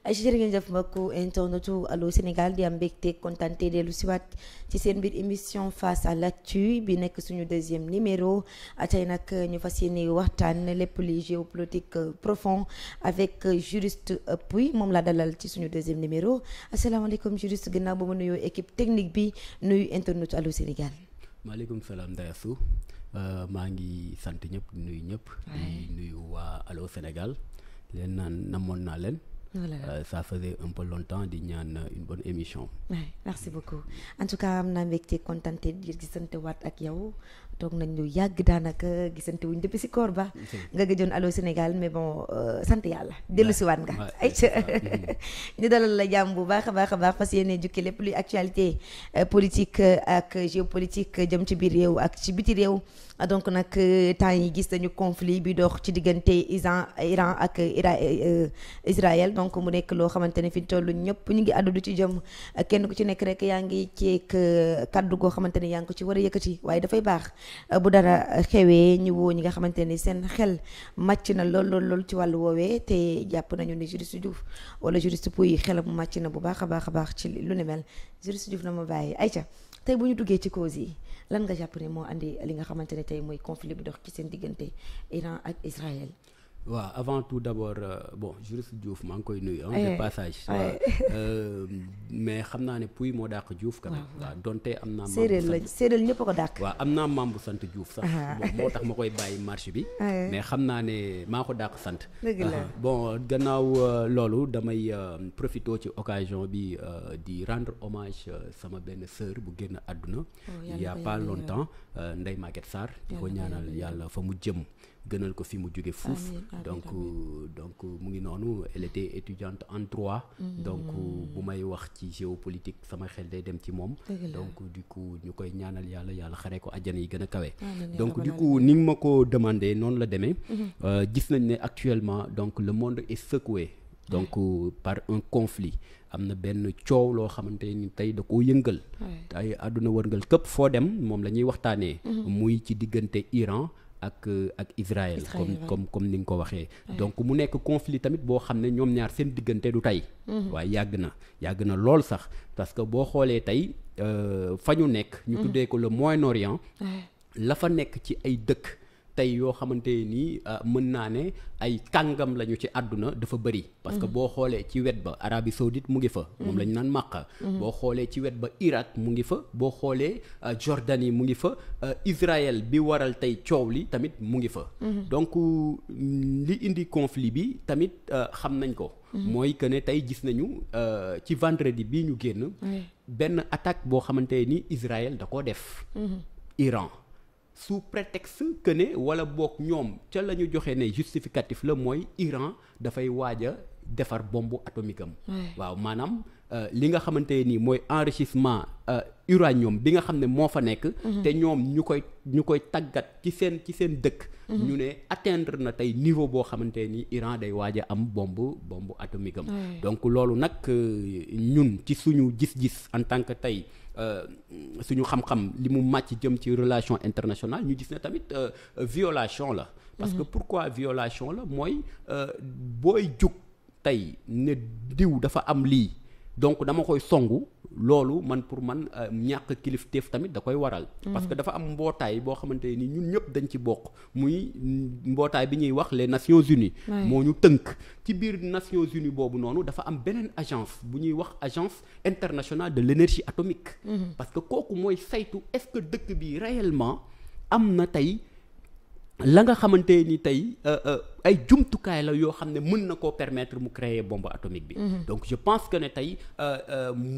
jërë ngeen jëf mbokku internetu Allô Sénégal di am mbégte kontante dellu siwaat ci seen biir émission face à l'actu bi nekk suñu deuxième numéro tey nag ñu fas yéene waxtaan lépp li géopolitique profond avec juriste Pouye moom laa dalal ci suñu deuxième numéro asalaamaaleykum juriste gannaaw ba ma nuyoo équipe technique bi nuyu internetu Allô Sénégal. maaleykum salaam Ndeye Assou maa ngi sant ñëpp nuyu ñëpp. di nuyu waa Allô Sénégal leen naan namoon naa leen. Voilà. Ça faisait un peu longtemps di ñaan une bonne émission. Ouais, merci beaucoup en tout cas am naa mbégte kontante di gisante waat ak yow toog nañ lu yàgg daanaka gisante wuñ depuis si koor ba nga gëjoon Allô Sénégal mais bon sant yàlla dellu si waat nga ay ñu dalal la jàmm bu baax a baax fas yéene jukki lépp luy actualité politique ak géopolitique jëm ci biir réew ak ci biti réew donc nag temps yi gis nañu conflit bi dox ci diggante Iran ak Israël donc mu nekk loo xamante ne fi tollu ñëpp ñu ngi àddu du ci jëm kenn ku ci nekk rek yaa ngi ceeg kaddu goo xamante ne yaa ngi ko ci war a yëkkati waaye dafay baax bu dara xewee ñu woo ñi nga xamante ne seen xel màcc na lool ci wàllu woowee te jàpp nañu ni juriste Diouf wala juriste Pouye xelam màcc na bu baax a baax ci lu ne mel juriste Diouf na ma bàyyi ayca tey bu ñu duggee ci cause yi lan nga jàpp ne moo andi li nga xamante ne tey mooy conflit bi dox ci seen diggante Iran ak Israël. waaw avant tout d'abord bon juriste Diouf maa ngi koy nuyu de passage mais xam naa ne Pouye moo dàq Diouf quand même waaw donte am naa séeréer ñëpp ko dàq waaw am naa maam bu sant Diouf sax moo tax ma koy bàyyi marché bi mais xam naa ne maa ko dàq sant bon gannaaw loolu damay profité ci occasion bi di rendre hommage sama benn sœur bu génn àdduna il y a pas longtemps Ndeye Maguette Sarr di ko ñaanal yàlla fa mu jëm gënal ko fi mu jóge fuuf donc mu ngi noonu elle était étudiante en droit donc bu may wax ci géopolitique sama xel day dem ci moom donc du coup ñu koy ñaanal yàlla xare ko àjjana yi gën a kawe donc du coup ni nga ma ko demandé noonu la demee gis nañ ne actuellement donc le monde est secoué donc par un conflit am na benn coow loo xamante ni tey da koo yëngal ay àdduna wërngal këpp foo dem moom la ñuy waxtaanee muy ci diggante Iran ak Israël comme ni nga ko waxee donc mu nekk conflit tamit boo xam ne ñoom ñaar seen diggante du tey waaye yàgg na lool sax parce que boo xoolee tey fa ñu nekk ñu tuddee ko le Moyen-Orient la fa nekk ci ay dëkk tey yoo xamante nii mën naa ne ay kàngam lañu ci àdduna dafa bëri parce que boo xoolee ci wet ba Arabie Saoudite mu ngi fa moom lañu naan Makka boo xoolee ci wet ba Irak mu ngi fa boo xoolee Jordanie mu ngi fa Israël bi waral tey coow li tamit mu ngi fa donc li indi conflit bi tamit xam nañ ko mooy que ne tey gis nañu ci vendredi bii ñu génn benn attaque boo xamante ni Israël da koo def Iran sous prétexte que ne wala boog ñoom ca la ñu joxe ne justificatif la mooy Iran dafay waaj a defar bombe atomique am waaw maanaam li nga xamante nii mooy enrichissement uranium bi nga xam ne moo fa nekk te ñoom ñu koy tàggat ci seen dëkk ñu ne atteindre na tey niveau boo xamante ni Iran day waaj a am bombe atomique am donc loolu nag ñun ci suñu gis-gis en tant que tey suñu xam-xam li mu màcc jëm ci relation internationale ñu gis ne tamit violation la parce que pourquoi violation la mooy booy jug tey ne diw dafa am lii donc dama koy songu loolu pour man ñàkk kilifteef tamit da koy waral parce que dafa am mbootaay boo xamante ni ñun ñëpp dañ ci bokk muy mbootaay bi ñuy wax les Nations Unies moo ñu tënk ci biir Nations Unies boobu noonu dafa am beneen agence bu ñuy wax agence internationale de l'énergie atomique parce que kooku mooy saytu est-ce que dëkk bi réellement am na tey la nga xamante ni tey ay jumtukaay la yoo xam ne mën na koo permettre mu créer bombe atomique bi donc je pense que ne tey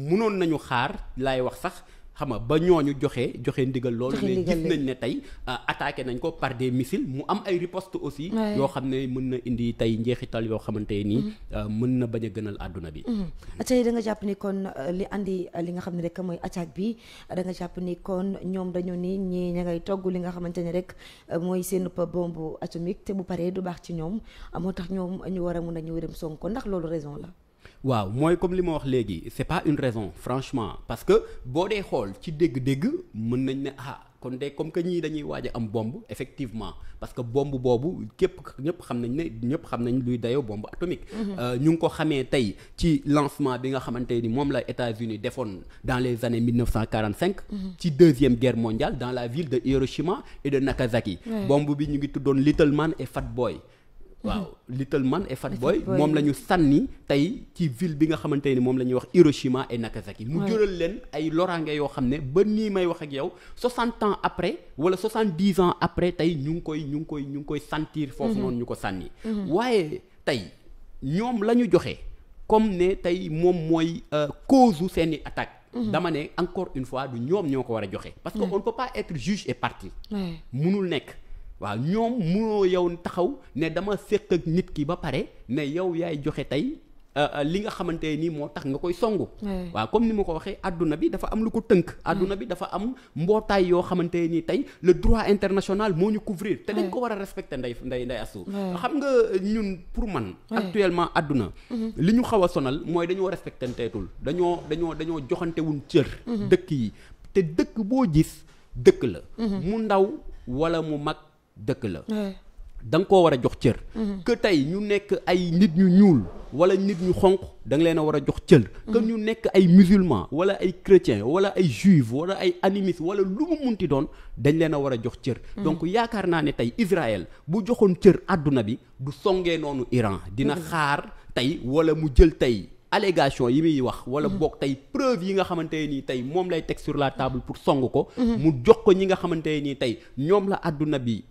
mënoon nañu xaar laay wax sax xam nga ba ñooñu joxe ndigal loolu mais gis nañ ne tey attaqué nañ ko par des missiles mu am ay riposte aussi yoo xam ne mën na indi tey njeexital yoo xamante nii mën na bañ a gënal àdduna bi tey da nga jàpp ni kon li andi li nga xam ne rek mooy attaque bi da nga jàpp ni kon ñoom dañu ni ñi ña ngay togg li nga xamante ni rek mooy seen bombe atomique te bu paree du baax ci ñoom moo tax ñoom ñu war a mun a ñu wéram Sonko ndax loolu raison la waaw mooy comme li ma wax léegi c'est pas une raison franchement parce que boo dee xool ci dégg-dégg mën nañ ne kon de comme que ñii dañuy waaj a am bombe effectivement parce que bombe boobu ñëpp xam nañ luy dayoo bombe atomique. ñu ngi ko xamee tey ci lancement bi nga xamante ni moom la États-Unis defoon dans les années 1945. ci deuxième guerre mondiale dans la ville de Hiroshima et de Nagasaki. bombe bi ñu ngi tuddoon Little Man et Fat Boy. waaw Little Man et Fat Boy moom la ñu sànni tey ci ville bi nga xamante ni moom la ñuy wax Hiroshima et Nagasaki. mu jural leen ay loraange yoo xam ne ba nii may wax ak yow 60 ans après wala 70 ans après tey ñu ngi koy sentir foofu noonu ñu ko sànni. waaye tey ñoom la ñu joxe comme ne tey moom mooy cause seeni attaque. dama ne encore une fois du ñoom ñoo ko war a joxe. parce que on ne peut pas être juge et partie. munul nekk. waaw ñoom munoo yow taxaw ne dama séq ak nit ki ba pare ne yow yaay joxe tey li nga xamante ni moo tax nga koy songu. waaw comme ni ma ko waxee adduna bi dafa am lu ko tënk. adduna bi dafa am mbootaay yoo xamante ni tey le droit international moo ñu couvrir. te dañ ko war a respecter nday asu xam nga ñun pour man. actuellement adduna. li ñu xaw a sonal mooy dañoo respectanteetul dañoo joxantewuñ cër. dëkk yi te dëkk boo gis dëkk la. mu ndaw wala mu mag. dëkk la da nga koo war a jox cër que tey ñu nekk ay nit ñu ñuul wala nit ñu xonq da nga leen a war a jox cër que ñu nekk ay musulman wala ay chrétien wala ay juif wala ay animiste wala lu mu munti doon dañ leen a war a jox cër donc yaakaar naa ne tey Israël bu joxoon cër àdduna bi du songee noonu Iran dina xaar tey wala mu jël tey allégation yi muy wax wala boog tey preuve yi nga xamante nii tey moom lay teg sur la table pour song ko mu jox ko ñi nga xamante nii tey ñoom la àdduna bi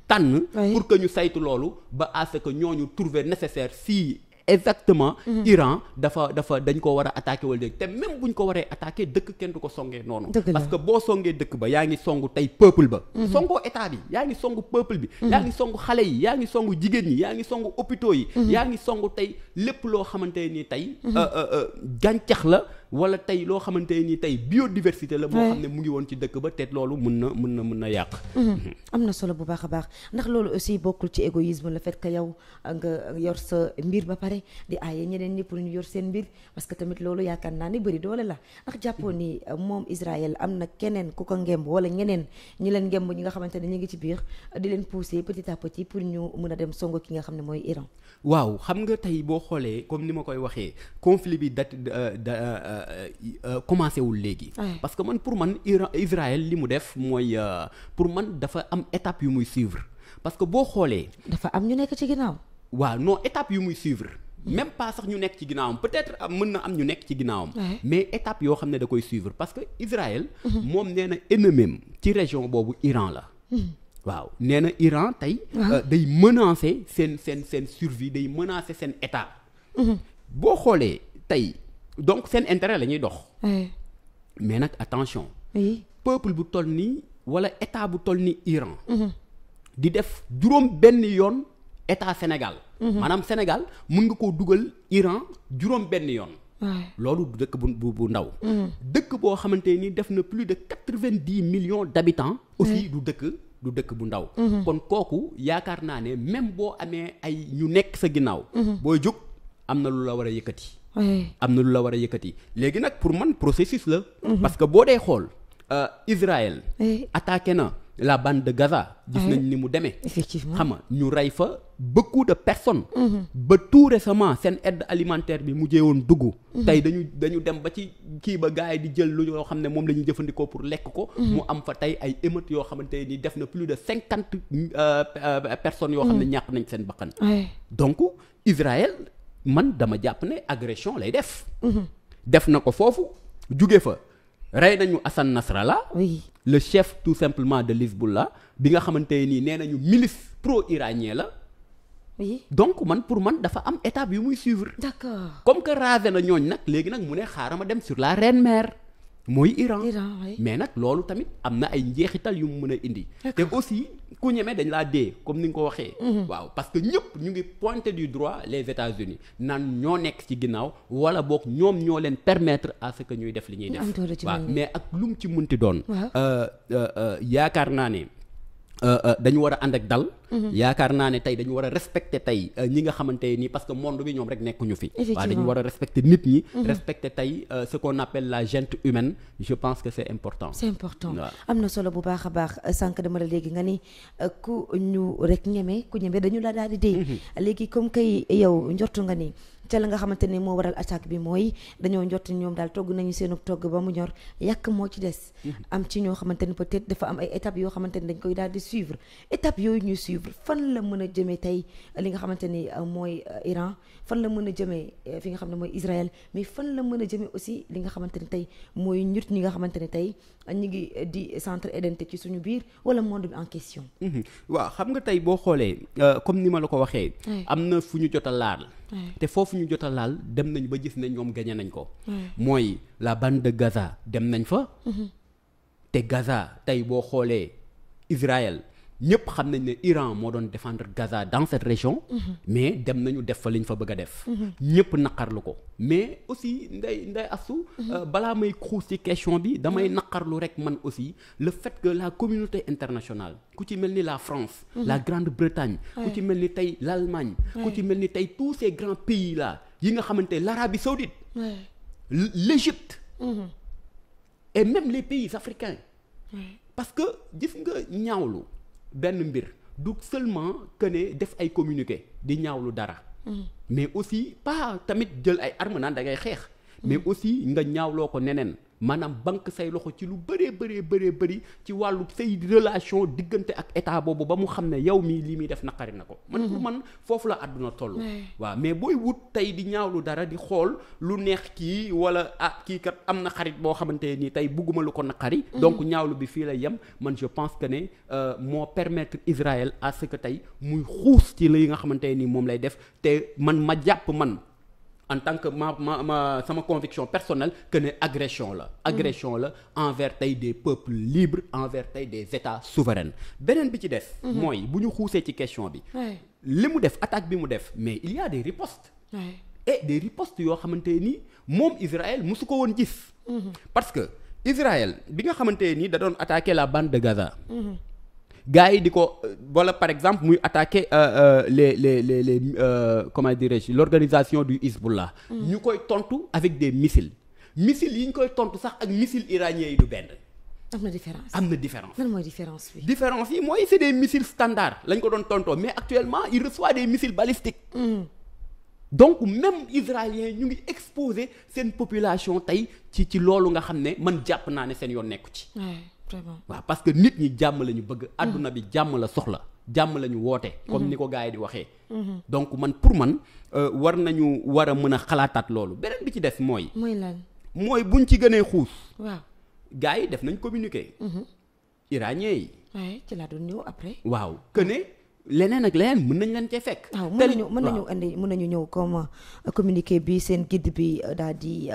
tànn pour que ñu saytu loolu ba à ce que ñooñu trouver nécessaire si exactement Iran dafa dañ ko war a attaquer wala léegi te même buñ ko waree attaquer dëkk kenn du ko songee noonu parce que boo songee dëkk ba yaa ngi songu tey peuple ba songoo état bi yaa ngi songu peuple bi yaa ngi songu xale yi yaa ngi songu jigéen ñi yaa ngi songu hôpitaux yi yaa ngi songu tey lépp loo xamante ni tey gàncax la wala tey loo xamante ni tey biodiversité la moo xam ne mu ngi woon ci dëkk ba te loolu mën na yàq am na solo bu baax a baax ndax loolu aussi bokkul ci égoïsme le fait que yow nga yor sa mbir ba pare di aaye ñeneen ñi pour ñu yor seen mbir parce que tamit loolu yaakaar naa ni bëri doole la ndax jàppoo ni moom Israël am na keneen ku ko ngemb wala ñeneen ñi leen ngemb ñi nga xamante ne ñu ngi ci biir di leen pousser petit à petit pour ñu mën a dem songo ki nga xam ne mooy Iran. waaw xam nga tey boo xoolee comme ni ma koy waxee conflit bi commencé wul léegi parce que man pour man Israël li mu def mooy pour man dafa am étape yu muy suivre parce que boo xoolee dafa am ñu nekk ci ginnaaw waaw non étape yu muy suivre même pas sax ñu nekk ci ginnaawam peut-être mën na am ñu nekk ci ginnaawam mais étape yoo xam ne da koy suivre parce que Israël moom nee na ennemi ci région boobu Iran la waaw nee na Iran tey day menacer seen survie day menacer seen état boo xoolee tey donc seen intérêt la ñuy dox mais nag attention peuple bu toll nii wala état bu toll ni Iran di def juróom benn yoon état Sénégal maanaam Sénégal mën nga koo dugal Iran juróom benn yoon loolu du dëkk bu ndaw dëkk boo xamante ni def na plus de 90 millions d'habitants aussi du dëkk bu ndaw kon kooku yaakaar naa ne même boo amee ay ñu nekk sa ginnaaw booy jóg am na lu la war a yëkkati léegi nag pour man processus la parce que boo dee xool Israël attaqué na la bande de Gaza gis nañ ni mu demee effectivement xam nga ñu rey fa beaucoup de personnes ba tout récemment seen aide alimentaire bi mujjee woon dugg tey dañu dem ba ci kii ba gars yi di jël lu yoo xam ne moom la ñuy jëfandikoo pour lekk ko mu am fa tey ay émeutes yoo xamante ni def na plus de 50 personnes yoo xam ne ñàkk nañ seen bakkan donc Israël man dama jàpp ne agression lay def na ko foofu jóge fa rey nañu Hassan Nasrallah le chef tout simplement de l'Hezbollah bi nga xamante nii nee nañu milice pro-iranien la donc pour man dafa am étape yu muy suivre d'accord comme que rasé na ñooñ nag léegi nag mu ne xaaral ma dem sur la reine mère mooy Iran mais nag loolu tamit am na ay njeexital yu mu mën a indi te aussi ku ñeme dañ laa dee comme ni nga ko waxee waaw parce que ñëpp ñu ngi pointer du droit les États-Unis naan ñoo nekk ci ginnaaw wala boog ñoom ñoo leen permettre à ce que ñuy def li ñuy def waaw mais ak lu mu ci munti doon yaakaar naa ne dañu war a ànd ak dal. yaakaar naa ne tey dañu war a respecter tey ñi nga xamante nii parce que monde bi ñoom rek nekkuñu fi. waaw dañu war a respecter nit ñi. respecter tey ce qu'on appelle la gente humaine je pense que c'est important. c'est important am na solo bu baax a baax sànq dama la léegi nga ni ku ñu rek ku ñeme dañu la daal di dee. léegi comme kay yow njortu nga ni. ca la nga xamante ne moo waral attaque bi mooy dañoo njort ñoom daal togg nañu seenu togg ba mu ñor yàq moo ci des. am ci ñoo xamante ne peut-être dafa am ay étapes yoo xamante ne dañ koy daal di suivre étapes yooyu ñuy suivre fan la mën a jëmee tey li nga xamante ni mooy Iran fan la mën a jëmee fi nga xam ne mooy Israël mais fan la mën a jëmee aussi li nga xamante ne tey mooy ñut ñi nga xamante ne tey ñu ngi di centre identité ci suñu biir wala monde bi en question. waaw xam nga tey boo xoolee comme ni ma la ko waxee. am na fu ñu jot a laal. te foofu ñu jot a laal dem nañ ba gis ne ñoom gañe nañ ko. mooy la bande de Gaza dem nañ fa. te Gaza tey boo xoolee Israël ñëpp xam nañ ne Iran moo doon défendre Gaza dans cette région. mais dem nañu def fa liñ fa bëgg a def. ñëpp naqarlu ko mais aussi nday asu balaa may xuus ci question bi damay naqarlu rek man aussi le fait que la communauté internationale ku ci mel ni la France. la Grande-Bretagne. ku ci mel ni tey l'Allemagne. ku ci mel ni tey tous ces grands pays là yi nga xamante l'Arabie Saoudite. l'Égypte. et même les pays africains. parce que gis nga ñaawlu. benn mbir du seulement que ne def ay communiqué di ñaawlu dara. mais aussi pas tamit jël ay armes naan da ngay xeex. mais aussi nga ñaawloo ko neneen maanaam banque say loxo ci lu bëri ci wàllu say relation diggante ak état boobu ba mu xam ne yow mii lii muy def naqari na ko. man pour man foofu la àdduna toll. waaw mais booy wut tey di ñaawlu dara di xool lu neex kii wala kii kat am na xarit boo xamante ni tey bugguma lu ko naqari. donc ñaawlu bi fii la yem man je pense que ne moo permettre Israël à ce que tey muy xuus ci li nga xamante ni moom lay def te man ma jàpp man. en tant que ma sama conviction personnelle que ne agression la envers tey des peuples libres envers tey des états souverains beneen bi ci des mooy bu ñu xuusee ci question bi li mu def attaque bi mu def mais il y a des ripostes et des ripostes yoo xamante ni moom Israël musu ko woon gis parce que Israël bi nga xamante ni da doon attaquer la bande de Gaza gars yi di ko wala par exemple muy attaquer les comment dirais-je l'organisation du Hezbollah ñu koy tontu avec des missiles yi ñu koy tontu sax ak missiles iraniens yi du benn. am na différence lan mooy différence bi. différence yi mooy c'est des missiles standards lañ ko doon tontoo mais actuellement il reçoit des missiles balistiques. donc même israéliens ñu ngi exposer seen population tey ci loolu nga xam ne man jàpp naa ne seen yoon nekku ci. waaw parce que nit ñi jàmm la ñu bëgg. àdduna bi jàmm la soxla jàmm la ñu woote. comme ni ko gars yi di waxee. donc man pour man war a mën a xalaataat loolu beneen bi ci des mooy. mooy lan mooy buñ ci gënee xuus. waaw gars yi def nañ communiqué. iranien yi. waaye ci laa doon ñëw après. waaw que ne leneen ak leneen mën nañ leen cee fekk. waaw mën nañu ñëw comme communiqué bi seen guide bi daal di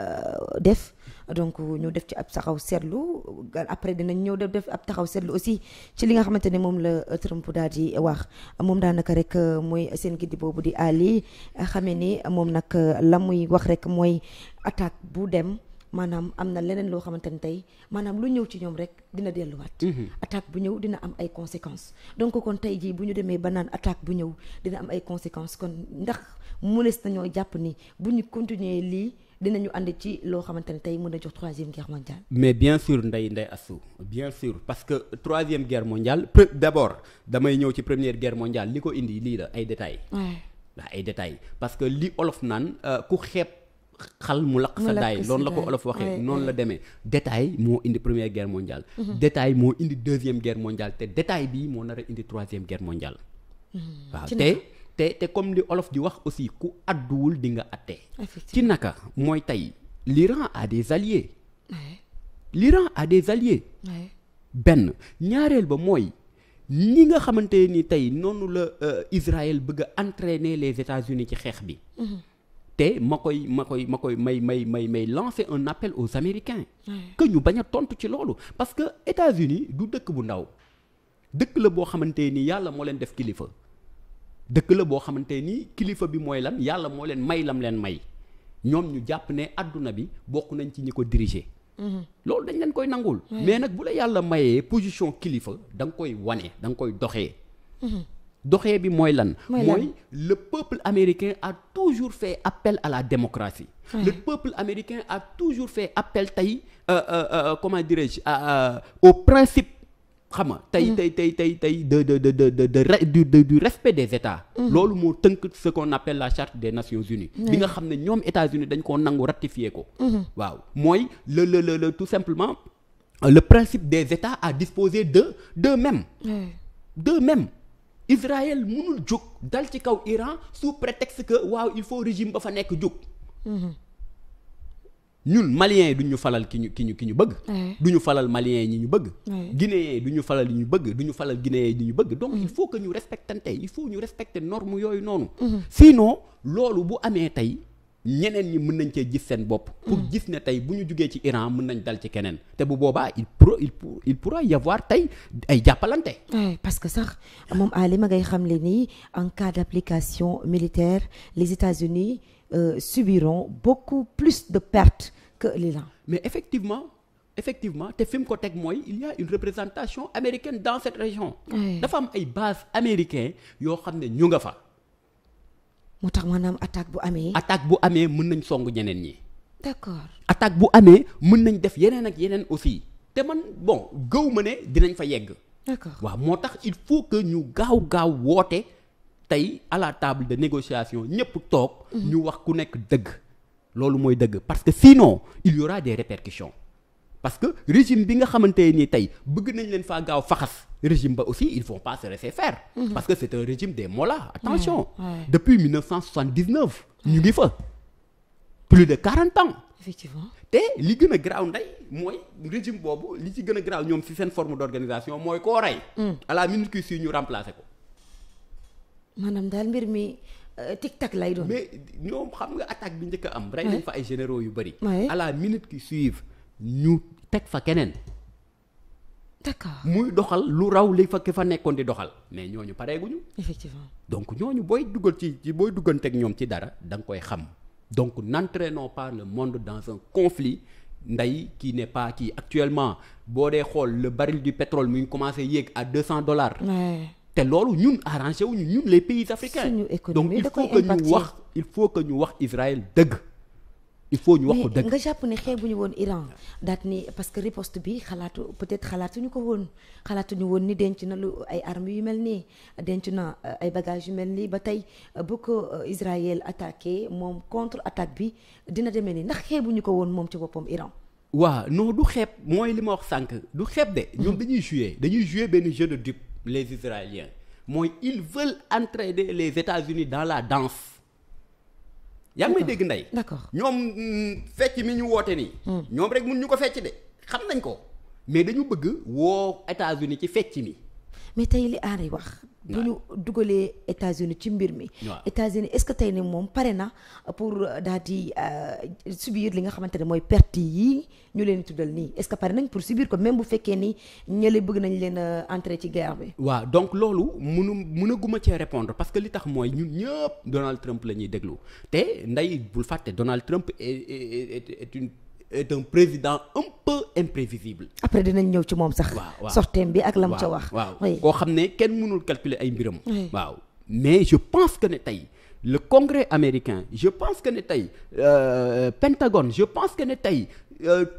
def. donc ñu def ci ab taxaw seetlu après dinañ ñëw def ab taxaw seetlu aussi ci li nga xamante ne moom la Trump daal di wax moom daanaka rek mooy seen giddi boobu di Ali xamee ni moom nag la muy wax rek mooy attaque bu dem maanaam am na leneen loo xamante ne tey maanaam lu ñëw ci ñoom rek dina delluwaat. attaque bu ñëw dina am ay conséquences donc kon tey jii bu ñu demee ba naan attaque bu ñëw dina am ay conséquences kon ndax mënees nañoo jàpp ni bu ñu continuer lii dinañu ànd ci loo xamante ne tey mën a jox troisième guerre mondiale. mais bien sûr Ndeye Assou bien sûr parce que troisième guerre mondiale d'abord damay ñëw ci première guerre mondiale li ko indi lii la ay détails. waaw ay détails parce que li olof naan ku xeeb xal mu lakk sa daay loolu la ko olof waxee noonu la demee détail moo indi première guerre mondiale. détail moo indi deuxième guerre mondiale te détail bi moo nar a indi troisième guerre mondiale. waaw te comme li olof di wax aussi ku àdduwul di nga àtte. ci naka mooy tey l'Iran a des alliés. l'Iran a des alliés. benn ñaareel ba mooy ñi nga xamante ni tey noonu la Israël bëgg a entraîner les États-Unis ci xeex bi. te may lancer un appel aux Américains. que ñu bañ a tontu ci loolu parce que États-Unis du dëkk bu ndaw dëkk la boo xamante ni yàlla moo leen def kilifa. dëkk la boo xamante ni kilifa bi mooy lan yàlla moo leen may lam leen may ñoom ñu jàpp ne àdduna bi bokk nañ ci ñi ko diriger loolu dañ leen koy nangul. mais nag bu la yàlla mayee position kilifa da nga koy wane da nga koy doxee. doxee bi mooy lan. mooy le peuple américain a toujours fait appel à la démocratie. le peuple américain a toujours fait appel tey comment dirais-je au principe. xam nga tey du respect des États. loolu moo tënk ce qu'on appelle la charte des Nations Unies. bi nga xam ne ñoom États-Unis dañ koo nangu ratifier ko. waaw mooy le tout simplement le principe des États à disposer d'eux-mêmes. d'eux-mêmes. Israël mënul jóg dal ci kaw Iran sous prétexte que waaw il faut régime ba fa nekk jóg. ñun maliens yi du ñu falal ki ñu bëgg. du ñu falal maliens yi ñu bëgg. guinéens yi du ñu falal yi ñu bëgg du ñu falal guinéens yi ñu bëgg. donc il faut que ñu respectante il faut ñu respecter normes yooyu noonu. sinon loolu bu amee tey ñeneen ñi mën nañ cee gis seen bopp. pour gis ne tey bu ñu jugee ci Iran mën nañ dal ci keneen te bu boobaa il pourra y avoir tey ay jàppalante. parce que sax moom Ali ma ngay xam le nii en cas d'application militaire les États-Unis subiront beaucoup plus de pertes que l'Iran. Mais effectivement te fi mu ko teg mooy il y a une représentation américaine dans cette région. dafa am ay bases américaines yoo xam ne ñu nga fa. moo tax maanaam attaque bu amee mën nañ song ñeneen ñi. d'accord. attaque bu amee mën nañ def yeneen ak yeneen aussi te man bon gëw ma ne dinañ fa yegg. d'accord waaw moo tax il faut que ñu gaaw woote. tey à la table de négociation ñëpp toog. ñu wax ku nekk dëgg. loolu mooy dëgg parce que sinon il y aura des répercussions parce que régime bi nga xamante ni tey bëgg nañ leen faa gaaw faxas régime ba aussi ils vont pas se laisser faire. parce que c'est un régime des mollahs attention. depuis 1979. ñu ngi fa plus de 40 ans. effectivement te li gën a garaaw ndey mooy régime boobu li ci gën a garaaw ñoom ci seen forme d'organisation mooy koo rey. à la minute qui suit ñu remplacer ko. maanaam daal mbir mi tic tac lay doon. mais ñoom xam nga attaque bi njëkk a am. rey nañ fa ay généraux yu bëri. à la minute qui suive ñu teg fa keneen. d'accord muy doxal lu raw li fa ki fa nekkoon di doxal mais ñooñu pareeguñu. effectivement donc ñooñu booy dugganteeg ñoom ci dara da nga koy xam donc n'entraînons pas le monde dans un conflit ndey qui n'est pas qui actuellement boo dee xool le baril du pétrole mu ngi commencé yéeg à $200. te loolu ñun arrangé wuñu ñun les pays africains. donc il faut que ñu wax Israël dëgg. il faut ñu wax ko dëgg nga jàpp ne xeebuñu woon Iran daat ni parce que riposte bi xalaatuñu ko woon xalaatuñu woon ni denc na lu ay armes yu mel nii denc na ay bagages yu mel nii ba tey bu ko Israël attaqué moom contre attaque bi dina demee nii ndax xeebuñu ko woon moom ci boppam Iran. waaw non du xeeb mooy li ma wax sànq du xeeb de. ñoom dañuy jouer benn jeu de dupe les Israéliens mooy ils veulent entraîner les États-Unis dans la danse. yaa ngi may dégg ndey. d'accord ñoom fecc mi ñu woote nii. ñoom rek mun ñu ko fecc de xam nañ ko mais dañu bëgg woo États-Unis ci fecc mi. mais tey li Henri wax. bu ñu dugalee États-Unis ci mbir mi. États-Unis est-ce que tey ne moom pare na pour daal di subir li nga xamante ne mooy perte yi ñu leen tuddal nii est-ce que pare nañ pour subir ko même bu fekkee ni ñële bëgg nañ leen entrer ci guerre bi. waaw donc loolu mënaguma cee répondre parce que li tax mooy ñun ñëpp Donald Trump la ñuy déglu te ndey bul fàtte Donald Trump est un président un peu imprévisible. après dinañ ñëw ci moom sax. sorteem bi ak lam ca wax. waaw koo xam ne kenn mënul calculer ay mbiram. waaw mais je pense que ne tey le Congrès américain je pense que ne tey Pentagone je pense que ne tey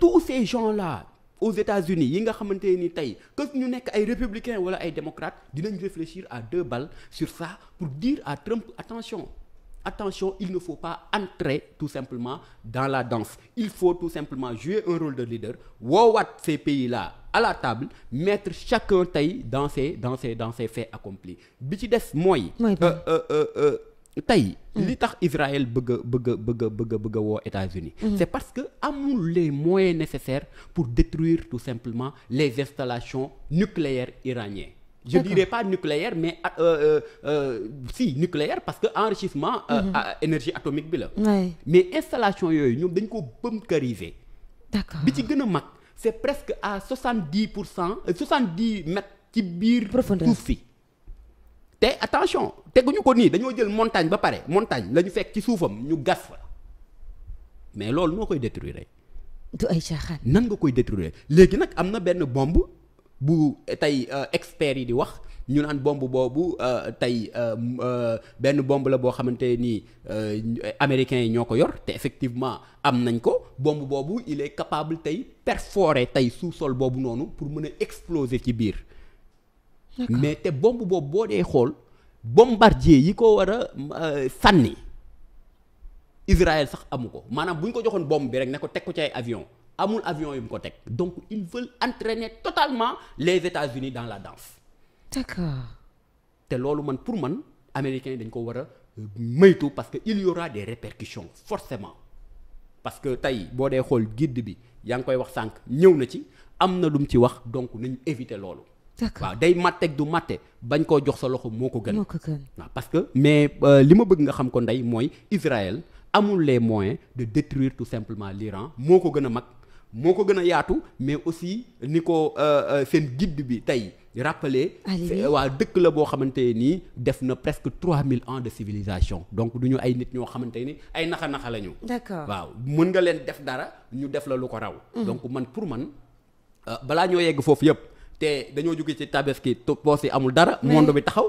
tous ces gens-là aux États-Unis yi nga xamante ni tey que ñu nekk ay républicains wala ay démocrates dinañ réfléchir à deux balles sur ça pour dire à Trump attention, il ne faut pas entrer tout simplement dans la danse. Il faut tout simplement jouer un rôle de leader, woowaat ces pays-là à la table, mettre chacun tey dans ses faits accomplis. Bi ci des mooy tey li tax Israël bëgg woo États-Unis c'est parce que amul les moyens nécessaires pour détruire tout simplement les installations nucléaires iraniennes. Je dirais pas nucléaire mais si nucléaire parce que enrichissement énergie atomique bi la. mais installation yooyu ñoom dañ ko bunkériser. D'accord bi ci gën a mag c'est presque à 70 mètres ci biir. profondeur suuf si. te attention teguñu ko nii dañoo jël montagne ba pare montagne la ñu fekk ci suufam ñu gas fa mais loolu noo koy détruire. du ay caaxaan. nan nga koy détruire léegi nag am na benn bombe bu tey experts yi di wax ñu naan bombe boobu tey benn bombe la boo xamante ni américains yi ñoo ko yor te effectivement am nañ ko bombe boobu il est capable tey perforer tey sous-sol boobu noonu pour mën a exploser ci biir. mais te bombe boobu boo dee xool bombardier yi ko war a sànni Israël sax amu ko maanaam bu ñu ko joxoon bombe bi rek ne ko teg ko ci ay avion amul avion yu mu ko teg donc ils veulent entraîner totalement les États-Unis dans la danse. D'accord. te loolu man pour man américains yi dañ ko war a moytu parce que il y aura des répercussions forcément parce que tey boo dee xool guide bi yaa ngi koy wax sànq ñëw na ci am na lu mu ci wax donc nañu éviter loolu. D'accord. waaw day màtteeg du màtte bañ koo jox sa loxo moo ko gën. moo ko gën. waaw parce que mais li ma bëgg nga xam ko ndey mooy Israël amul les moyens de détruire tout simplement l'Iran moo ko gën a mag moo ko gën a yaatu mais aussi ni ko seen guide bi tey rappelé waa dëkk la boo xamante nii def na presque 3000 ans de civilisation donc du ñu ay nit ñoo xamante ni ay naxa la ñu. D'accord. waaw mën nga leen def dara ñu def la lu ko raw. donc man pour man balaa ñoo yegg foofu yëpp te dañoo jóge ci tabaski poos yi amul dara. monde bi taxaw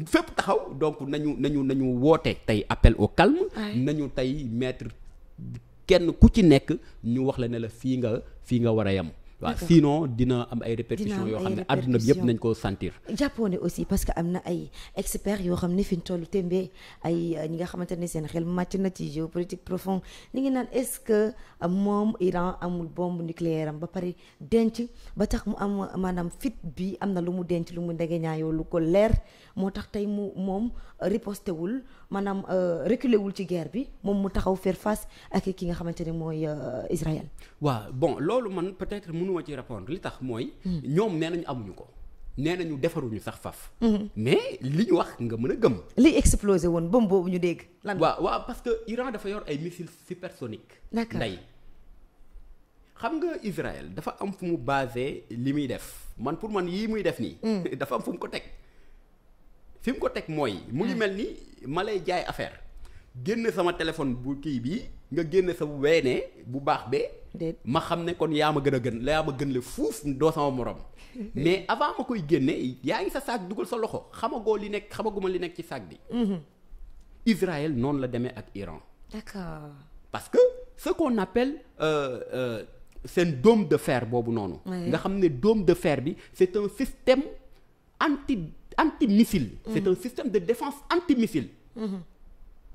fépp taxaw donc nañu woote tey appel au calme. nañu tey mettre kenn ku ci nekk ñu wax la ne la fii nga war a yem. waaw sinon dina am ay répétitions yoo xam ne àdduna bi yëpp nañ ko sentir. jàppoo ne aussi parce que am na ay experts yoo xam ne fi ñu toll tembe ay ñi nga xamante ne seen xel màcc na ci géopolitique profond ñu ngi naan est-ce que moom Iran amul bombe nucléaire am ba pare denc ba tax mu am maanaam fit bi am na lu mu denc lu mu ndegeñaayoo lu ko leer moo tax tey moom riposté wul maanaam reculé wul ci guerre bi moom mu taxaw faire face ak ki nga xamante ne mooy Israël. waaw bon loolu man peut-être mënuma ci répondre li tax mooy. ñoom nee nañu amuñu ko. nee nañu defaruñu sax faf. mais li ñu wax nga mën a gëm. li explosé woon bombe boobu ñu dégg. lan waaw parce que Iran dafa yor ay missiles supersoniques. d'accord ndey xam nga Israël dafa am fu mu basé li muy def man pour man yii muy def nii. dafa am fu mu ko teg. fi mu ko teg mooy mu ngi mel ni ma lay jaay affaire génn sama téléphone bu kii bii nga génn sa weene bu baax bee ma xam ne kon yaa ma gën le fuuf doo sama morom mais avant ma koy génne yaa ngi sa sac dugal sa loxo xamaguma li nekk ci sac bi. Israël noonu la demee ak Iran. D'accord. parce que ce qu'on appelle seen dôme de fer boobu noonu. nga xam ne dôme de fer bi c'est un système anti-missile. C'est un système de défense anti-missile.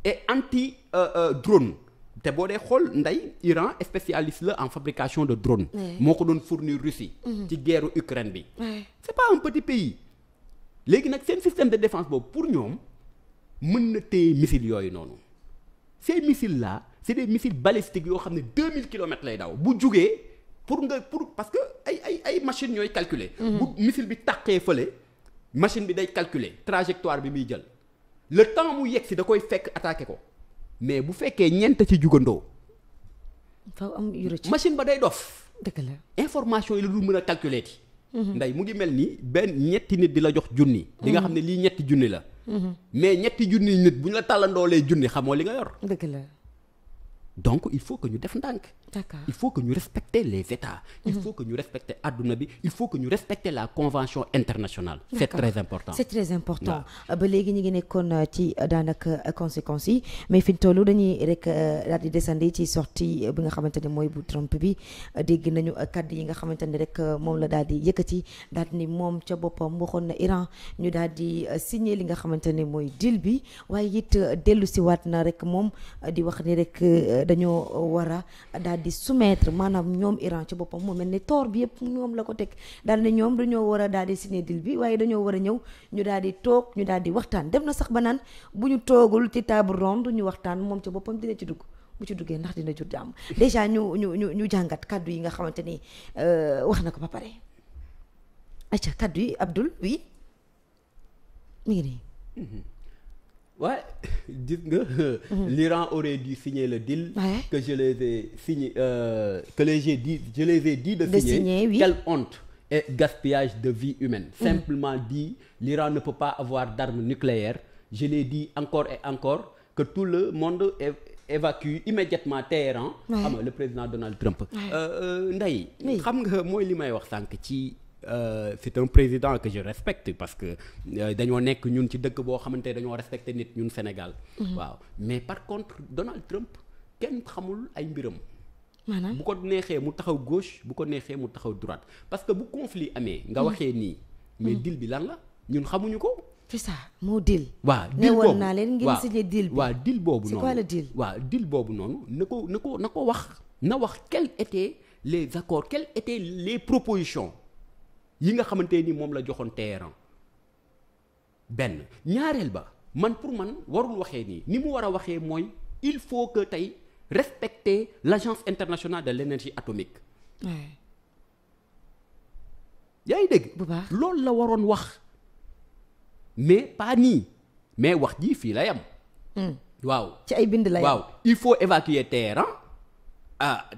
Et anti-drone. te boo dee xool ndey Iran spécialiste la en fabrication de drone. moo ko doon fournir Russie. ci guerre Ukraine bi. c'est pas un petit pays. léegi nag seen système de défense boobu pour ñoom mën na téye missiles yooyu noonu. ces missiles là c'est des missiles balistiques yoo xam ne 2000 kilomètres lay daw bu jugee pour parce que ay machines ñooy calculer. bu missile bi tàqee fële. machine bi day calculer trajectoire bi muy jël le temps mu yegg si da koy fekk attaqué ko mais bu fekkee ñeent ci jugandoo. faaw am machine ba day dof. dëgg la information yi la dul mën a calculer ti. nday mu ngi mel ni ñetti nit di la jox junni. di nga xam ne lii ñetti junni la. mais ñetti junni nit bu ñu la tàllandoolee junni xamoo li nga yor. dëgg la. donc il faut que ñu def ndànk. D'accord. Il faut que ñu respecter les États. Il faut que ñu respecter adduna bi. Il faut que ñu respecter la convention internationale. C'est très important. C'est très important. ba léegi ñu ngi nekkoon ci daanaka conséquences yi mais fi ñu toll dañuy rek daal di desandi ci sortie bi nga xamante ne mooy bu Trump bi dégg nañu kaddu yi nga xamante ne rek moom la daal di yëkkati daal ni moom ca boppam waxoon na Iran ñu daal di signer li nga xamante ne mooy deal bi waaye it dellu si waat na rek moom di wax ni rek dañoo war a daal di soumettre maanaam ñoom Iran ci boppam mu mel ni toor bi yëpp ñoom la ko teg daal ne ñoom dañoo war a daal di signer deal bi waaye dañoo war a ñëw ñu daal di toog ñu daal di waxtaan dem na sax ba naan bu ñu toogul ci table ronde ñu waxtaan moom ci boppam dina ci dugg bu ci duggee ndax dina jur jàmm déjà ñu jàngat kaddu yi nga xamante ni wax na ko ba pare acca kaddu yi Abdoul oui mi ngi nii. Ouais, gis nga l'Iran aurait dû signer le deal que je les ai signé je les ai dit de signer. Oui. Quelle honte et gaspillage de vie humaine. Simplement dit, l'Iran ne peut pas avoir d'armes nucléaires. Je l'ai dit encore et encore que tout le monde évacue immédiatement Téhéran. xam nga le président Donald Trump. Ndeye. xam nga mooy li may wax sànq ci. C'est un président que je respecte parce que dañoo nekk ñun ci dëkk boo xamante dañoo respecté nit ñun Sénégal. waaw mais par contre Donald Trump kenn xamul ay mbiram. maanaam bu ko neexee mu taxaw gauche bu ko neexee mu taxaw droite parce que bu conflit amee. nga waxee nii. mais deal bi lan la ñun xamuñu ko. c'est ça moo deal. waaw deal boobu newoon naa leen ngeen signé deal bi. waaw deal boobu noonu c'est quoi le deal. waaw deal boobu noonu na ko wax. na wax quels étaient les accords quelles étaient les propositions. yi nga xamante ni moom la joxoon Téhéran benn ñaareel ba man pour man warul waxee nii ni mu war a waxee mooy il faut que tey respecter l'agence internationale de l'énergie atomique. yaa ngi dégg. bu baax loolu la waroon wax mais pas nii mais wax ji fii la yam. waaw ci ay bind la yam. waaw il faut évacuer Téhéran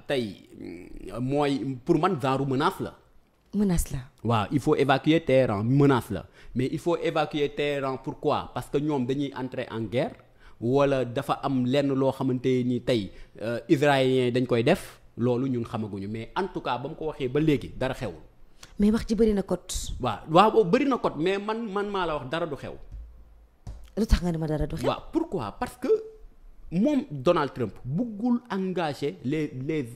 tey mooy pour man genre menace la. menace la. waaw il faut évacuer Téhéran menace la mais il faut évacuer Téhéran pourquoi parce que ñoom dañuy entrer en guerre wala dafa am lenn loo xamante ni tey israéliens dañ koy def loolu ñun xamaguñu mais en tout cas ba mu ko waxee ba léegi dara xewul. mais wax ci bëri na kot. waaw bëri na kot mais man maa la wax dara du xew. lu tax nga ne ma dara du xew. waaw pourquoi parce que moom Donald Trump buggul engager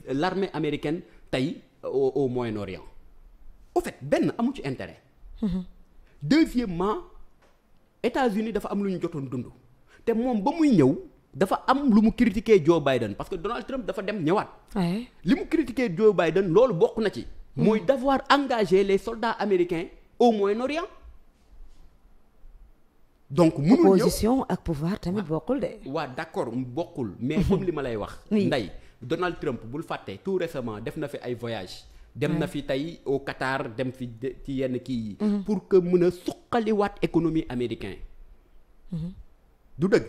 l'armée américaine tey au Moyen-Orient. au fait benn amu ci intérêt. Deuxièmement États-Unis dafa am lu ñu jotoon dund te moom ba muy ñëw dafa am lu mu critiquer Joe Biden parce que Donald Trump dafa dem ñëwaat. li mu critiquer Joe Biden loolu bokk na ci. mooy d'avoir engagé les soldats américains au Moyen-Orient. donc mënul ñëw opposition ak pouvoir tamit bokkul de. waaw d'accord bokkul mais comme li ma lay wax. Ndeye Donald Trump bul fàtte tout récemment def na fi ay voyages. dem na fi tey au Qatar dem fi ci yenn kii yi. pour que mën a suqaliwaat économie américain. du dëgg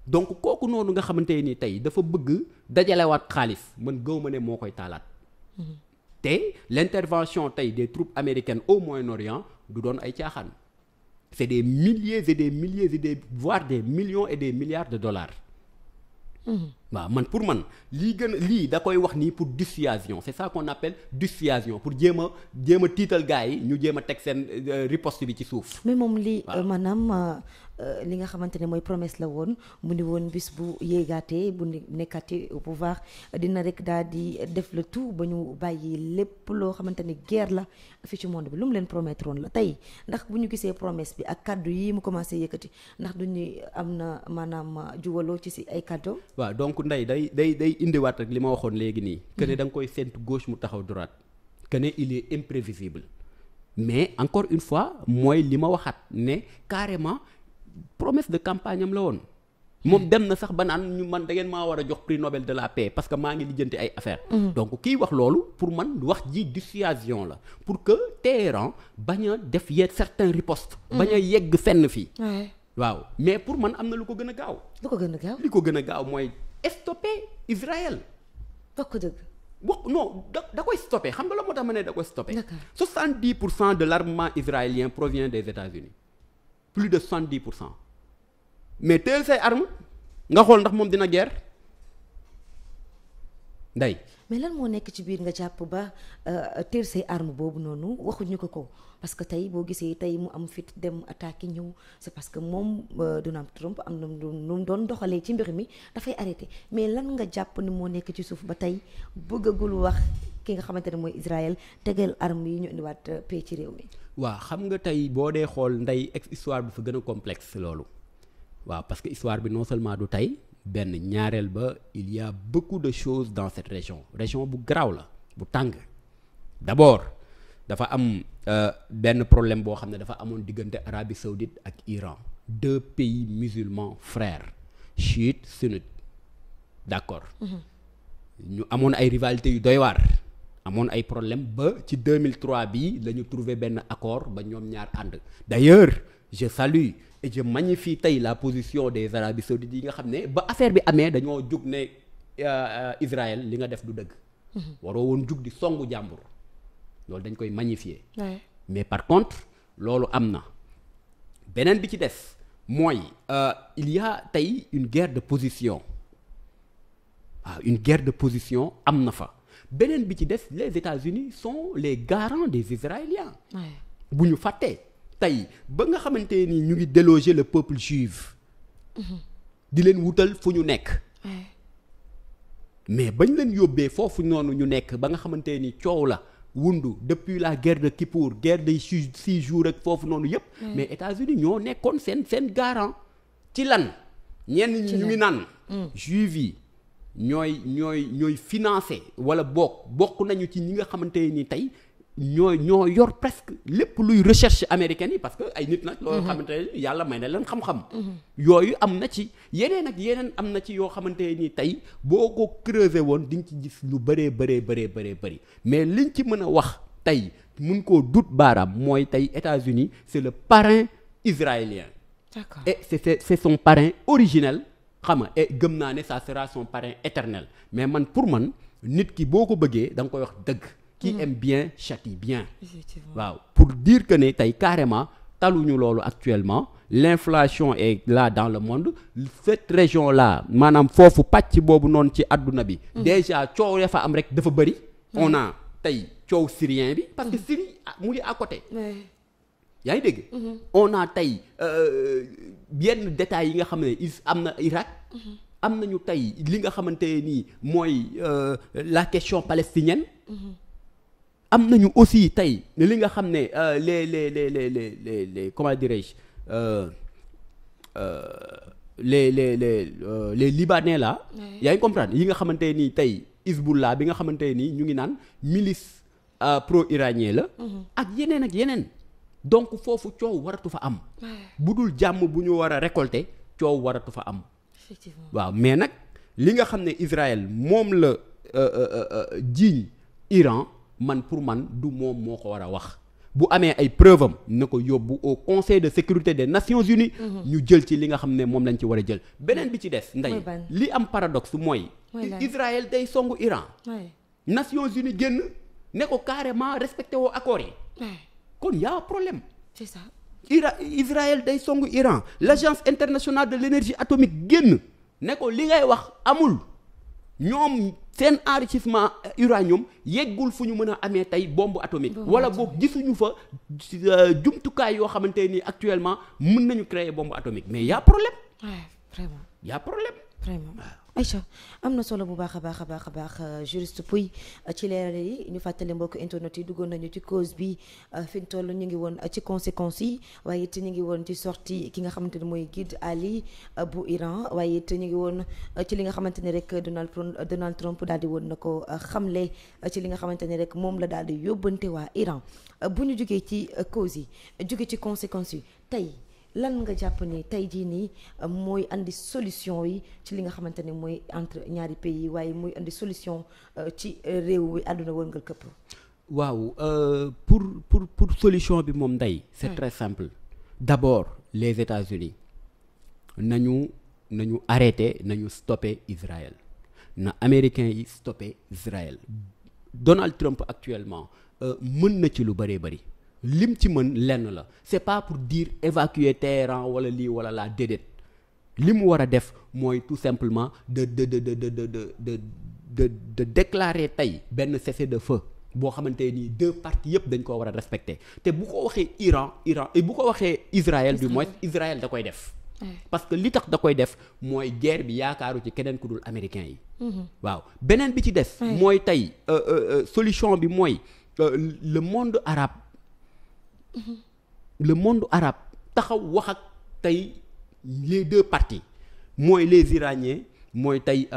donc kooku noonu nga xamante ni tey dafa bëgg dajalewaat xaalis man gëw ma ne moo koy taalaat. te l'intervention tey des troupes américaines au Moyen-Orient du doon ay caaxaan. c'est des milliers et des milliers et voire des millions et des milliards de dollars. waaw man pour man lii da koy wax nii pour dissuasion c'est ça qu'on appelle dissuasion pour jéem a tiital gars yi ñu jéem a teg seen riposte bi ci suuf. mais moom lii maanaam li nga xamante ne mooy promesse la woon mu ni woon bis bu yéegaatee bu nekkaatee au pouvoir dina rek daal di def le tout ba ñu bàyyi lépp loo xamante ni guerre la fii ci monde bi lu mu leen promettre woon la tey ndax bu ñu gisee promesse bi ak kaddu yi mu commencé yëkkati ndax duñu am na maanaam juwaloo ci si ay kaddu. waaw donc Ndeye day indiwaat rek li ma waxoon léegi nii. que ne da nga koy séntu gauche mu taxaw droite. que ne il est imprévisible. mais encore une fois mooy li ma waxaat ne carrément promesse de campagne am la woon. moom dem na sax ba naan ñu man da ngeen maa war a jox prix Nobel de la paix parce que maa ngi lijjanti ay affaires. donc kiy wax loolu pour man wax ji dissuasion la pour que Téhéran bañ a def certains ripostes. bañ a yegg fenn fii. waaw mais pour man am na lu ko gën a gaaw. lu ko gën a gaaw li ko gën a gaaw mooy stopper Israël. wax ko dëgg. non da koy stopper xam nga la moo tax ma ne da koy stopper. 70% de l'armement israélien provient des États-Unis plus de 70%. mais teel say arme nga xool ndax moom dina guerre Ndeye. mais lan moo nekk ci biir nga jàpp ba teel say arme boobu noonu waxuñu ko parce que tey boo gisee tey mu am fit dem attaquer ñëw c'est parce que moom Donald Trump am na nu mu doon doxalee ci mbir mi dafay arrêter mais lan nga jàpp ni moo nekk ci suuf ba tey bëggagul wax ki nga xamante ne mooy Israël tegal arme yi ñu indiwaat paix ci réew mi. waaw xam nga tey boo dee xool Ndeye histoire bi fa gën a complexe loolu. waaw parce que histoire bi non seulement du tey benn ñaareel ba il y a beaucoup de choses dans cette région bu garaaw la bu tàng d'abord dafa am benn problème boo xam ne dafa amoon diggante Arabie Saoudite ak Iran 2 pays musulmans frères chiites sunnites d'accord. ñu amoon ay rivalités yu doy waar amoon ay problème ba ci 2003 bi la ñu trouvé benn accord ba ñoom ñaar ànd d'ailleurs je salue et je magnifie tey la position des Arabes saoudites yi nga xam ne ba affaire bi amee dañoo jug ne Israël li nga def du dëgg. waroo woon jug di songu jàmbur loolu dañ koy magnifier. mais par contre loolu am na beneen bi ci des mooy il y a tey une guerre de position waaw une guerre de position am na fa. beneen bi ci des les États-Unis sont les garants des Israéliens. bu ñu fàttee tey ba nga xamante ni ñu ngi déloger le peuple juif. di leen wutal fu ñu nekk. mais bañ leen yóbbee foofu noonu ñu nekk ba nga xamante ni coow la wundu depuis la guerre de Kippour guerre des 6 jours ak foofu noonu yëpp. mais États-Unis ñoo nekkoon seen garant ci lan. ñenn ñi ñu ngi naan. juif yi ñooy financé wala bokk nañu ci ñi nga xamante ni tey ñoo yor presque lépp luy recherche américaine yi parce que ay nit nag. loo xamante ne yàlla may na leen xam-xam. yooyu am na ci yeneen ak yeneen am na ci yoo xamante ni tey boo ko creuser woon di nga ci gis lu bëree mais liñ ci mën a wax tey mun koo dut baaraam mooy tey États-Unis c'est le parrain israélien. D'accord. Et c'est son parrain originel xam nga et gëm naa ne ça sera son parrain éternel mais pour man nit ki boo ko bëggee da nga koy wax dëgg. qui aime bien châtie bien. waaw pour dire que ne tey carrément taluñu loolu actuellement l'inflation est là dans le monde cette région là maanaam foofu pàcc boobu noonu ci adduna bi. déjà coow ya fa am rek dafa bëri. on a tey coow syrien bi parce que Syrie mu ngi à côté. yaa ngi dégg. on a tey yenn détails yi nga xam ne am na Irak. am nañu tey li nga xamante nii mooy la question palestinienne. am nañu aussi tey li nga xam ne les comment dirais-je les Libanais là. yaa ngi comprendre yi nga xamante nii tey Hezbollah bi nga xamante nii ñu ngi naan milice pro-iranien la. ak yeneen. donc foofu coow waratu fa am. bu dul jàmm bu ñu war a récolter coow waratu fa am. effectivement waaw mais nag li nga xam ne Israël moom la jiiñ Iran pour man du moom moo ko war a wax bu amee ay preuve am na ko yóbbu au Conseil de sécurité des Nations Unies. ñu jël ci li nga xam ne moom lañ ci war a jël beneen bi ci des. ndey li am paradoxe mooy. Israël day songu Iran. Nations Unies génn ne ko carrément respecté woo accords yi. kon y a un problème. C'est ça. Israël day songu Iran l'agence internationale de l'énergie atomique génn ne ko li ngay wax amul ñoom seen enrichissement uranium yeggul fu ñu mën a amee tey bombe atomique. wala boog gisuñu fa jumtukaay yoo xamante ni actuellement mën nañu créer bombe atomique mais y a problème. Ouais, vraiment. Y a problème. Vraiment. Aïcha am na solo bu baax a baax juriste Pouye ci leeral yi ñu fàttali mbokk internet yi duggoon nañu ci cause bi fi ñu toll ñu ngi woon ci conséquences yi waaye it ñu ngi woon ci sortie ki nga xamante ne mooy Guide Ali bu Iran waaye it ñu ngi woon ci li nga xamante ne rek Donald Trump daal di woon na ko xamle ci li nga xamante ne rek moom la daal di yóbbante waa Iran bu ñu jugee ci cause yi jugee ci conséquences yi tey. lan nga jàpp ni tey jii nii mooy andi solution yi ci li nga xamante ne mooy entre ñaari pays waaye mooy andi solution ci réew wi àdduna wërngal këpp. waaw pour solution bi moom ndey c'est très simple. d'abord les États-Unis nañu arrêter nañu stopper Israël na américains yi stopper Israël Donald Trump actuellement mën na ci lu bari. lim ci mën lenn la c'est pas pour dire évacuer Téhéran wala lii wala laa déedéet li mu war a def mooy tout simplement de déclarer tey benn cessez-le-feu boo xamante ni deux parties yëpp dañ ko war a respecter te bu ko waxee Iran bu ko waxee Israël du moins Israël da koy def parce que li tax da koy def mooy guerre bi yaakaaru ci keneen ku dul américain yi waaw beneen bi ci des mooy tey solution bi mooy le monde arabe taxaw wax ak tey les deux parties mooy les Iraniens mooy tey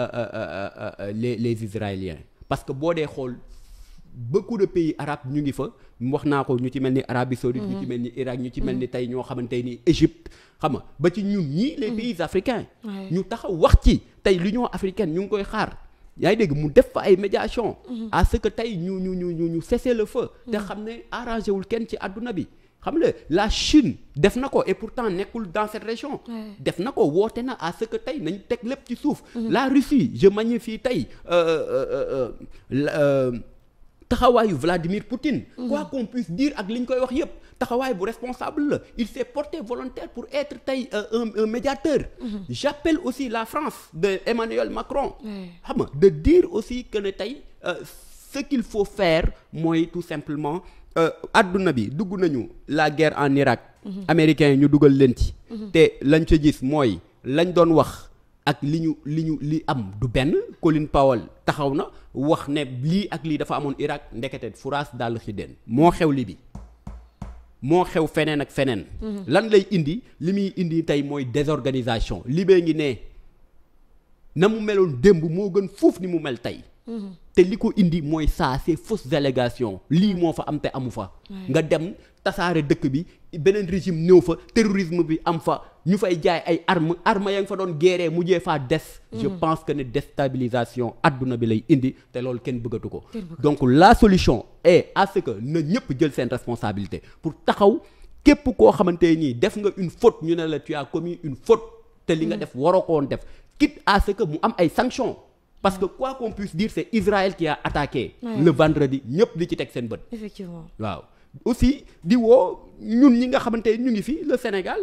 les Israéliens parce que boo dee xool beaucoup de pays arabes ñu ngi fa wax naa ko ñu ci mel ni Arabie Saoudite ñu ci mel ni Irak ñu ci mel ni tey ñoo xamante ni Égypte xam nga ba ci ñun ñii les pays africains ñu taxaw wax ci tey l'Union africaine ñu ngi koy xaar yaa ngi dégg mu def fa ay médiation à ce que tey ñu cesser le feu te xam ne arrangé wul kenn ci àdduna bi xam nga la Chine def na ko et pourtant nekkul dans cette région def na ko woote na à ce que tey nañ teg lépp ci suuf la Russie je magnifie tey taxawaayu Vladimir Poutine. Quoi qu'on puisse dire ak li ñu koy wax yëpp taxawaay bu responsable la il s'est porté volontaire pour être tey un médiateur. J'appelle aussi la France de Emmanuel Macron. xam nga de dire aussi que ne tey ce qu'il faut faire mooy tout simplement adduna bi dugg nañu la guerre en Irak. américains yi ñu dugal leen ci. te lañ ca gis mooy lañ doon wax. ak li am du benn Colin Powell taxaw na wax ne lii ak lii dafa amoon Irak ndekete furaas daal xideen moo xew Libye moo xew feneen ak feneen. lan lay indi li muy indi tey mooy désorganisation Libye ngi ne na mu meloon démb moo gën fuuf ni mu mel tey. te li ko indi mooy ça c'est fausse délégation lii moo fa am te amu fa. nga dem tasaare dëkk bi beneen régime ñëw fa terrorisme bi am fa ñu fay jaay ay armes ya nga fa doon guerre mujjee faa des. je pense que ne déstabilisation adduna bi lay indi te loolu kenn bëggatu ko. donc la solution est à ce que na ñëpp jël seen responsabilité pour taxaw képp koo xamante nii def nga une faute ñu ne la tu as commis une faute te li nga def waroo ko woon def quitte à ce que mu am ay sanctions. parce que quoi qu'on puisse dire c'est Israël qui a attaqué. le vendredi ñëpp di ci teg seen bët. effectivement waaw aussi di woo ñun ñi nga xamante ñu ngi fi le Sénégal.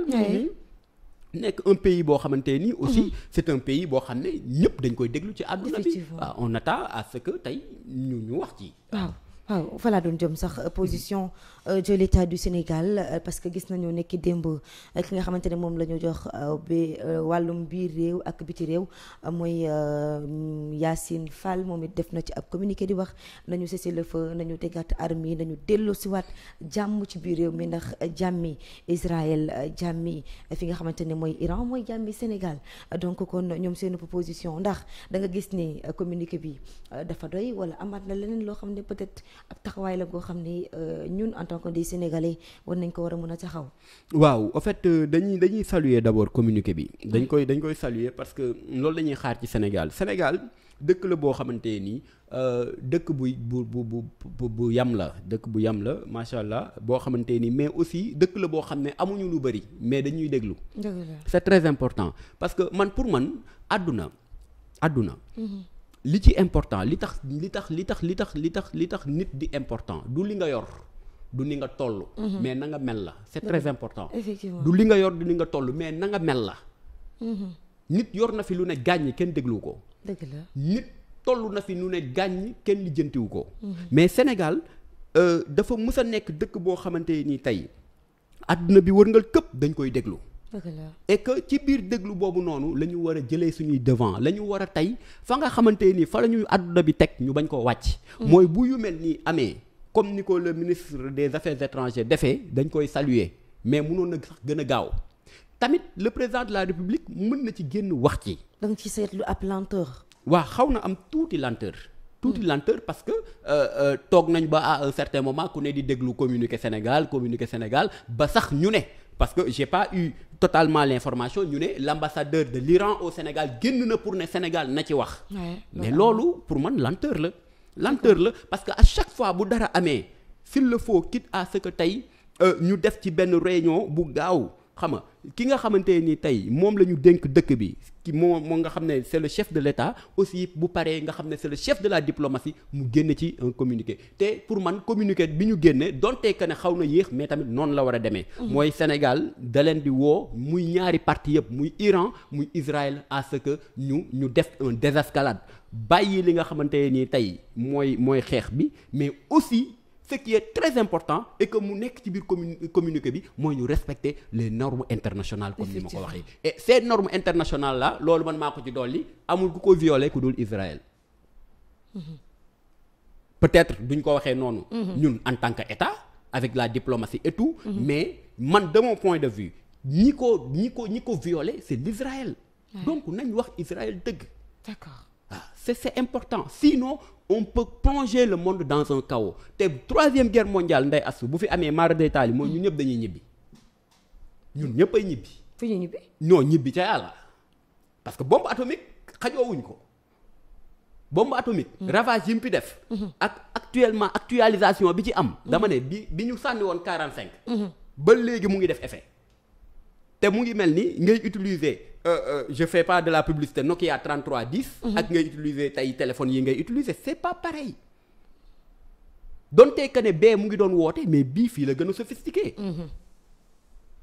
nekk un pays boo xamante ni aussi c'est un pays boo xam ne ñëpp dañ koy déglu ci àdduna bi. waaw on attend à ce que tey ñu wax ci. waaw fa laa doon jëm sax position de l'État du Sénégal parce que gis nañu nekki démb ki nga xamante ne moom la ñu jox bi wàllum biir réew ak biti réew mooy Yacine Fall moom it def na ci ab communiqué di wax nañu cessez le feu nañu tegaat armes yi nañu dellu siwaat jàmm ci biir réew mi ndax jàmmi Israël jàmmi fi nga xamante ne mooy Iran mooy jàmmi Sénégal donc kon ñoom seen position ndax da nga gis ni communiqué bi dafa doy wala amaat na leneen loo xam ne peut-être ab taxawaay la goo xam ne ñun en tant que des Sénégalais war nañ ko war a mën a taxaw. waaw en fait dañuy saluer d'abord communiqué bi. dañ koy saluer parce que loolu dañuy xaar ci Sénégal dëkk la boo xamante nii dëkk bu yam la dëkk bu yam la macha allah boo xamante ni mais aussi dëkk la boo xam ne amuñu lu bari mais dañuy déglu. c'est très important parce que pour man àdduna. li ci important li tax nit di important du li nga yor du ni nga toll. mais na nga mel la c'est très important. effectivement du li nga yor du ni nga toll mais na nga mel la. nit yor na fi lu ne gàññi kenn déglu ko. dëgg la nit toll na fi lu ne gàññi kenn lijjantiwu ko. mais Sénégal dafa mës a nekk dëkk boo xamante ni tey àdduna bi wërngal këpp dañ koy déglu. et que ci biir déglu boobu noonu la ñu war a jëlee suñuy devant la ñu war a tey fa nga xamante ni fa la ñuy àdduna bi teg ñu bañ koo wàcc. mooy bu yu mel nii amee comme ni ko le ministre des affaires étrangères defee dañ koy saluer mais mënoon na sax gën a gaaw tamit le président de la république mën na ci génn wax ci. da nga ci seetlu ab lenteur. waaw xaw na am tuuti lenteur. parce que toog nañ ba à un certain moment ku ne di déglu communiqué Sénégal ba sax ñu ne. parce que j'ai pas eu totalement l'information ñu ne l'ambassadeur de l'Iran au Sénégal génn na pour ne Sénégal na ci wax. mais loolu pour man lenteur la parce que à chaque fois bu dara amee s'il le faut quitte à ce que tey ñu def ci benn réunion bu gaaw xam nga ki nga xamante ni tey moom la ñu dénk dëkk bi moo nga xam ne c'est le chef de l'État aussi bu paree nga xam ne c'est le chef de la diplomatie mu génn ci un communiqué te pour man communiqué bi ñu génne donte que ne xaw na yéex mais tamit noonu la war a demee. mooy Sénégal da leen di woo muy ñaari parti yëpp muy Iran muy Israël à ce que ñu def un désescalade bàyyi li nga xamante ni tey mooy xeex bi mais aussi. ce qui est très important et que mu nekk ci biir communiqué bi mooy ñu respecter les normes internationales comme ni ma ko waxee et ces normes internationales là loolu man maa ko ci dolli amul ku ko violer ku dul Israël peut-être duñ ko waxee noonu ñun en tant que État avec la diplomatie et tout mais man de mon point de vue ñi ko violer c'est l'Israël donc nañ wax Israël dëgg. D'accord. C'est important sinon on peut plonger le monde dans un chaos te troisième guerre mondiale nday asu bu fi amee mara day taali mooy ñun ñëpp dañuy ñibbi ñun ñëpp ay ñibbi. fu ñuy ñibbi. non ñibbi ca yàlla parce que bombe atomique xajoowuñ ko bombe atomique. ravage yi mu fi def. ak actualisation bi ci am. dama ne bi ñu sànni woon 45. ba léegi mu ngi def effet te mu ngi mel ni ngay utiliser. Je fais pas de la publicité Nokia 3310. ak ngay utiliser tey téléphone yi ngay utiliser c'est pas pareil. donte que ne bee mu ngi doon woote mais bii fii la gën a sophistiqué.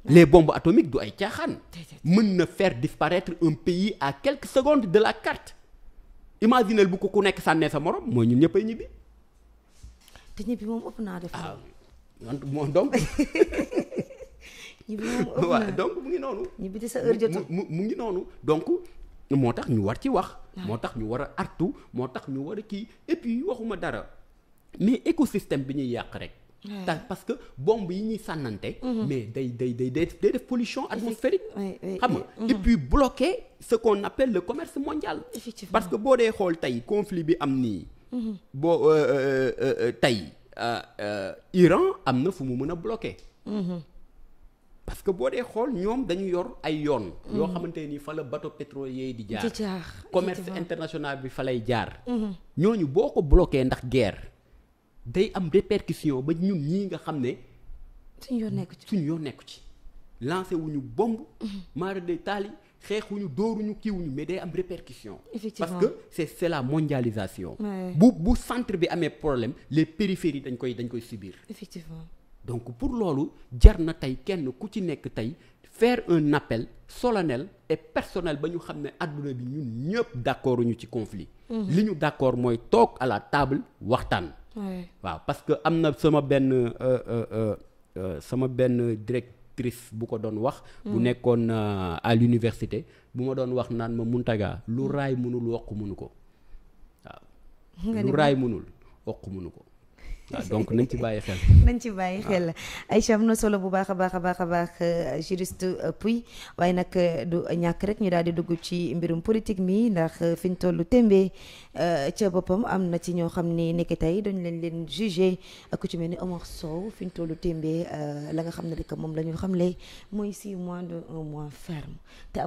Les bombes atomiques du ay caaxaan. mën na faire disparaître un pays à quelques secondes de la carte. imaginez bu ko ku nekk sànnee sa morom mooy ñun ñëpp ay ñibbi. te ñibbi moom ëpp naa def. moom donc. ñibbi moom ëpp waaw donc mu ngi noonu. ñibbi di sa heure jotul mu ngi noonu donc moo tax ñu war ci wax. moo tax ñu war a artu moo tax ñu war a kii et puis waxuma dara mais écosystème bi ñuy yàq rek. parce que bombe yi ñuy sànnante. mais day def pollution atmosphérique. xam nga et puis bloquer ce qu'on appelle le commerce mondial. parce que boo dee xool tey conflit bi am nii. boo tey Iran am na fu mu mën a bloquer. parce que boo dee xool ñoom dañu yor ay yoon. yoo xamante ni fa la bateau pétrolier di jaar. commerce international bi fa lay jaar. ñooñu boo ko bloqué ndax guerre day am répercussion ba ñun ñii nga xam ne. suñu yoon nekku ci lancé wuñu bombe. maara day taali xeexuñu dóoruñu kiiwuñu mais day am répercussion. parce que c'est la mondialisation. bu centre bi amee problème les périphéries dañ koy subir. effectivement. donc pour loolu jar na tey kenn ku ci nekk tey faire un appel solennel et personnel ba ñu xam ne adduna bi ñun ñëpp d'accord ñu ci conflit. li ñu d'accord mooy toog à la table waxtaan. waaw parce que am na sama benn directrice bu ko doon wax. bu nekkoon à l'université bu ma doon wax naan ma Mountaga lu raay mënul wokk mënu ko waaw. lu raay mënul wokk mënu ko. waaw donc nañ ci bàyyi xel. nañ ci bàyyi xel Aïcha am na solo bu baax a baax juriste Pouye waaye nag du ñàkk rek ñu daal di dugg ci mbirum politique mi ndax fi ñu tollu tembe ca boppam am na ci ñoo xam ni nekk tey dañ leen jugé ku ci mel ni Omar Sow fi ñu tollu tembe la nga xam ne rek moom la ñu xamle mooy 6 mois de 1 mois ferme te